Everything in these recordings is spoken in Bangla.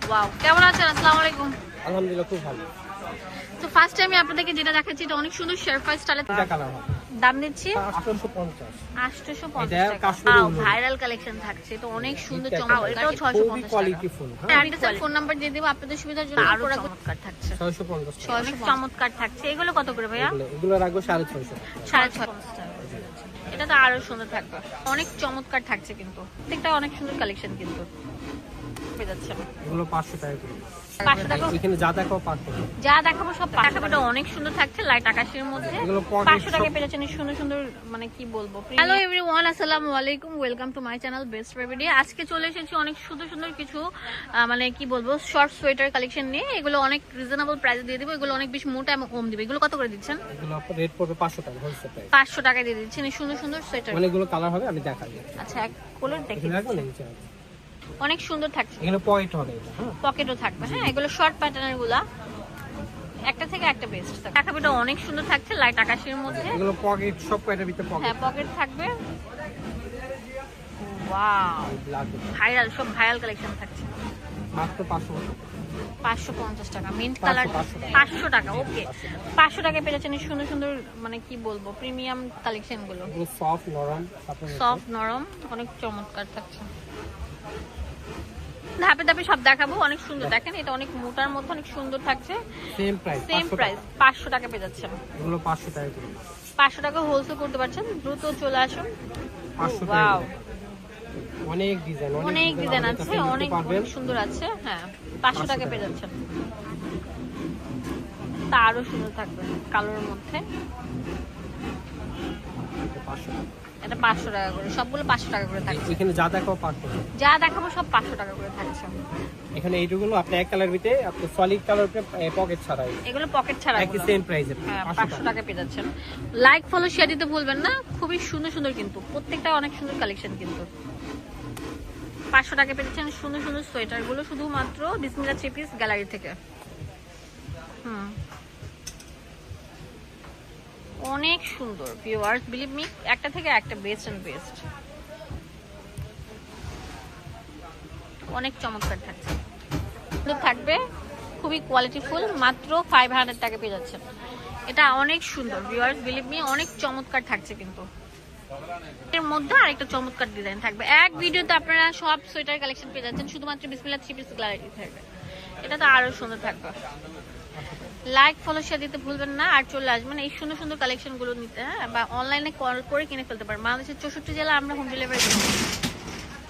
ওয়াও, কেমন আছেন? আসসালামু আলাইকুম। আলহামদুলিল্লাহ খুব ভালো। তো ফার্স্ট টাইম আপনাদেরকে যেটা দেখাচ্ছি এটা অনেক সুন্দর শেরফা স্টাইলে এটা কালার হবে দাম দিচ্ছি 850 850 এটা টাকা। কাশ্মীরি উল। ভাইরাল কালেকশন থাকছে, এটা অনেক সুন্দর এটা চমৎকার। এটাও খুবই 650 টাকা। Quality full. হ্যাঁ, আমি একটা ফোন নাম্বার দিয়ে দেব আপনাদের সুবিধার জন্য। আরো চমৎকার থাকছে, 650 অনেক চমৎকার থাকছে। এগুলো কত করে ভাইয়া? এগুলো রাখবো 650 650 টাকা। এটা তো আরো সুন্দর থাকবে, অনেক চমৎকার থাকছে কিন্তু প্রত্যেকটা অনেক সুন্দর কালেকশন কিন্তু পেয়ে যাচ্ছে। এগুলো 500 টাকা করে। 500 টাকা এখানে যা দেখাও 500 টাকা। যা দেখাবো সব 500 টাকা। অনেক সুন্দর থাকছে লাইট আকাশের মধ্যে। এগুলো 500 টাকা পেয়ে যাচ্ছেন সুন্দর সুন্দর, মানে কি বলবো। হ্যালো এভরিওয়ান, আসসালামু আলাইকুম, welcome to my channel best remedy. আজকে চলে এসেছি অনেক সুন্দর সুন্দর কিছু মানে কি বলবো শর্ট সোয়েটার কালেকশন নিয়ে। এগুলো অনেক রিজনেবল প্রাইসে দিয়ে দেবো। এগুলো অনেক বেশি মোটা এবং কম দিবে। এগুলো কত করে দিচ্ছেন? এগুলো আপনার রেট পড়বে 500 টাকা হোলসেল প্রাইস। 500 টাকা দিয়ে দিচ্ছেন এই সুন্দর সুন্দর সোয়েটার। মানে এগুলো কালার হবে, আমি দেখাই। আচ্ছা, এক কালার দেখে এখানে রাখবো না নিচে। অনেক সুন্দর থাকছে। এখানে পকেট হবে এটা, হ্যাঁ পকেটও থাকবে। হ্যাঁ, এগুলো শর্ট প্যাটার্নের গুলা, একটা থেকে একটা বেস্ট থাকবে। দেখাবেটা অনেক সুন্দর থাকছে লাইট আকাশের মধ্যে। এগুলো পকেট সব কয়টার ভিতরে পকেট। হ্যাঁ, পকেট থাকবে। ওয়াও, ভাইরাল, সব ভাইরাল কালেকশন থাকছে। মাত্র 550 টাকা। মিন্ট কালার 500 টাকা। ওকে, 500 টাকা পেয়ে যাচ্ছেন এই সুন্দর সুন্দর, মানে কি বলবো, প্রিমিয়াম কালেকশন গুলো। এগুলো সফট নরম, তারপরে সফট নরম, অনেক চমৎকার থাকছে। ধাপে ধাপে সব দেখাবো, অনেক সুন্দর। দেখেন এটা অনেক মোটার মধ্যে অনেক সুন্দর থাকছে। সেম প্রাইস, সেম প্রাইস 500 টাকা পেয়ে যাচ্ছেন। এগুলো 500 টাকা করে। 500 টাকা হোলসেল করতে পারছেন, দ্রুত চলে আসুন। 500 টাকা ওয়াও, করে। অনেক ডিজাইন, অনেক ডিজাইন আছে, অনেক সুন্দর আছে। হ্যাঁ, 500 টাকা পেয়ে যাচ্ছেন। তা আরো সুন্দর থাকবে কালোর মধ্যে। এটা 500 টাকা করে, সবগুলো 500 টাকা করে থাকছে। এখানে যা দেখাও 500 টাকা। যা দেখাবো সব 500 টাকা করে থাকছে। এখানে এইগুলো আপনি এক কালার ভিতরে আপনি সলিড কালার পকেট ছাড়াই, এগুলো পকেট ছাড়া একই সেম প্রাইসে। হ্যাঁ, 500 টাকা পেয়ে যাচ্ছেন। লাইক ফলো শেয়ার দিতে ভুলবেন না। খুবই সুন্দর সুন্দর কিন্তু প্রত্যেকটা অনেক সুন্দর কালেকশন কিন্তু। 500 টাকা পেয়ে যাচ্ছেন সুন্দর সুন্দর সোয়েটার গুলো, শুধুমাত্র বিসমিল্লাহ থ্রি পিস গ্যালারি থেকে। অনেক সুন্দর ভিউয়ার্স, বিলিভ মি, একটা থেকে একটা বেস্ট এন্ড বেস্ট। অনেক চমৎকার থাকছে, থাকবে খুবই কোয়ালিটিফুল। মাত্র 500 টাকা পেয়ে যাচ্ছেন। এটা অনেক সুন্দর ভিউয়ার্স, বিলিভ মি, অনেক চমৎকার থাকছে কিন্তু। এর মধ্যে আরেকটা চমৎকার ডিজাইন থাকবে। এক ভিডিওতে আপনারা সব সোয়েটার কালেকশন পেয়ে যাচ্ছেন শুধুমাত্র বিসমিল্লাহ থ্রি পিস গ্যালারি থেকে। এটা তো আরো সুন্দর থাকবে। লাইক ফলো শেয়ার দিতে ভুলবেন না, আর চলে আসবেন এই সুন্দর সুন্দর কালেকশন গুলো নিতে। হ্যাঁ, বা অনলাইনে কল করে কিনে ফেলতে পারেন। বাংলাদেশের 64 জেলা আমরা হোম ডেলিভারি দিই।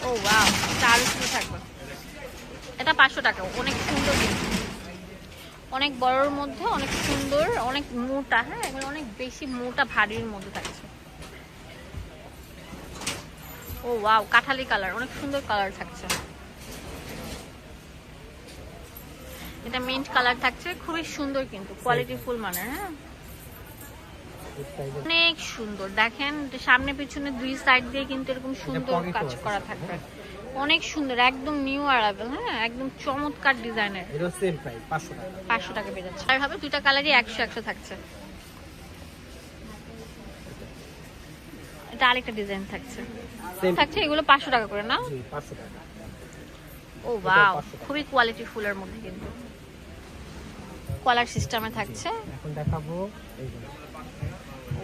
ও ওয়াও, এটা আরো সুন্দর থাকবে। এটা 500 টাকা। অনেক সুন্দর কিন্তু, অনেক বড়র মধ্যে অনেক সুন্দর, অনেক মোটা। হ্যাঁ, এগুলো অনেক বেশি মোটা ভারীর মধ্যে থাকছে। ও ওয়াও, কাঠালি কালার, অনেক সুন্দর কালার থাকছে। এটা মিন্ট কালার থাকছে, খুবই সুন্দর কিন্তু কোয়ালিটি ফুল মানে। হ্যাঁ, অনেক সুন্দর। দেখেন সামনে পিছনে দুই সাইড দিয়ে কিন্তু এরকম সুন্দর কাজ করা থাকবে। অনেক সুন্দর, একদম নিউ অ্যারাইভেল। হ্যাঁ, একদম চমৎকার ডিজাইনের। এটা সেম প্রাইস 500 টাকা। 500 টাকা পেয়ে যাচ্ছে। আর হবে দুইটা কালারই 100 থাকছে। এটা আরেকটা ডিজাইন থাকছে। এগুলো 500 টাকা করে না? জি, 500 টাকা। ও ওয়াও, খুবই কোয়ালিটি ফুলের মধ্যে কিন্তু কলার সিস্টেমে থাকছে। এখন দেখাবো এইগুলো।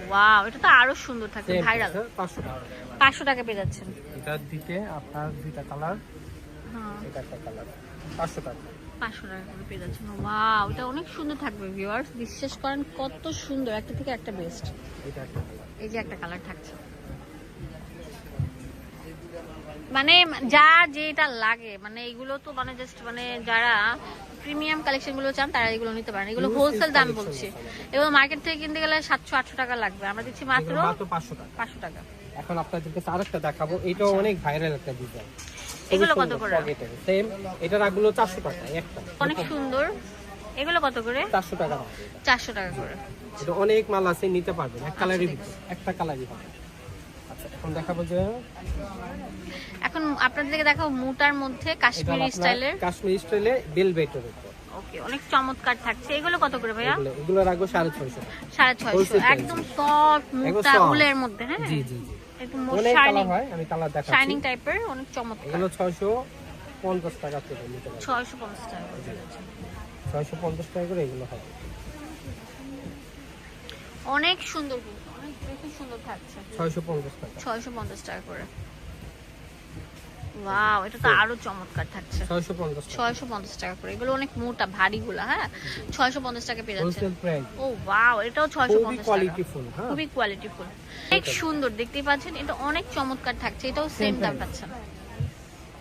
ওয়াও, এটা তো আরো সুন্দর থাকছে, ভাইরাল। 500 টাকা। 500 টাকা পেয়ে যাচ্ছেন। এটা দিতে আপনার দুইটা কালার, হ্যাঁ, এটা একটা কালার, 500 টাকা। 500 টাকা করে পেয়ে যাচ্ছেন। ওয়াও, এটা অনেক সুন্দর থাকবে ভিউয়ার্স, বিশ্বাস করেন কত সুন্দর, একটা থেকে একটা বেস্ট। এটা একটা কালার, এই যে একটা কালার থাকছে, মানে যা যেটা লাগে, মানে এগুলো তো মানে জাস্ট মানে যারা প্রিমিয়াম কালেকশন গুলো চান তারা এগুলো নিতে পারেন। এগুলো হোলসেল দাম বলছি, এগুলো মার্কেট থেকে কিনতে গেলে 700-800 টাকা লাগবে, আমরা দিচ্ছি মাত্র 500 টাকা। 500 টাকা। এখন আপনাদেরকে আরেকটা দেখাবো, এটাও অনেক ভাইরাল একটা ডিজাইন। এগুলো কত করে? সেম, এটার আগগুলো 400 টাকা একটা। অনেক সুন্দর। এগুলো কত করে? 400 টাকা। 400 টাকা করে। এটা অনেক মাল আছে, নিতে পারবেন। এক কালারই ভিতরে একটা কালারই হবে। আচ্ছা, এখন দেখাবো যে এখন আপনাদেরকে দেখাবো মোটার মধ্যে কাশ্মীরি স্টাইলের। কাশ্মীরি স্টাইলে ভেলভেটের উপর। ওকে, অনেক চমৎকার থাকছে। এগুলো কত করে ভাইয়া? এগুলো রাখবো 650 টাকা। 650, একদম সফট মোটা উলের মধ্যে। হ্যাঁ, জি জি জি, একদম অনেক শাইনিং, কালার হয়, আমি কালার দেখাচ্ছি। শাইনিং টাইপের, অনেক চমৎকার। এগুলো 650 টাকা থেকে নিতে পারবেন। 650 টাকা করে পেয়ে যাচ্ছেন। 650 টাকা করে এগুলো হবে। অনেক সুন্দর কিন্তু, অনেক বেশি সুন্দর থাকছে। 650 টাকা। 650 টাকা করে। ওয়াও, এটা তো আরো চমৎকার থাকছে। 650 টাকা। 650 টাকা করে। এগুলো অনেক মোটা ভারী গুলা, হ্যাঁ। 650 টাকা পেয়ে যাচ্ছে। Wholesale price. ও ওয়াও, এটাও 650 টাকা। কোয়ালিটিফুল, হ্যাঁ। খুবই কোয়ালিটিফুল, অনেক সুন্দর দেখতেই পাচ্ছেন। এটা অনেক চমৎকার থাকছে, এটাও সেম দাম পাচ্ছেন।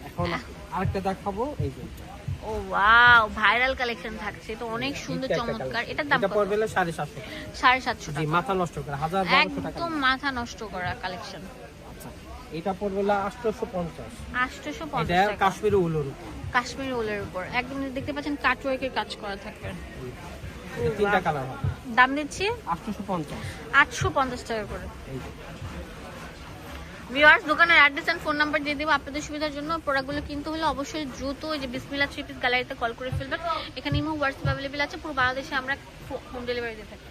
এখন আরেকটা দেখাবো, এই যে ও ওয়াও, ভাইরাল কালেকশন থাকছে। এটা অনেক সুন্দর চমৎকার। এটার দাম এটা কত? পড়বে 750 টাকা। 750 জি, টাকা। মাথা নষ্ট করে 1000-1200 টাকা। একদম মাথা নষ্ট করা কালেকশন। আচ্ছা, এটা পড়বে 850। 850 এটা টাকা। কাশ্মীরি উলের উপর। কাশ্মীরি উলের উপর একদম দেখতে পাচ্ছেন কাটওয়ার্কের কাজ করা থাকবে। এটা তিনটা কালার হবে। দাম দিচ্ছি 850। 850 টাকা করে। এই যে ভিউয়ার্স, দোকানের অ্যাড্রেস এন্ড ফোন নাম্বার দিয়ে দেবো আপনাদের সুবিধার জন্য। প্রোডাক্টগুলো কিনতে হলে অবশ্যই দ্রুত ওই যে বিসমিল্লাহ থ্রি পিস গ্যালারিতে কল করে ফেলবেন। এখানে ইমো হোয়াটসঅ্যাপ অ্যাভেলেবেল আছে। পুরো বাংলাদেশে আমরা হোম ডেলিভারি দিয়ে থাকি।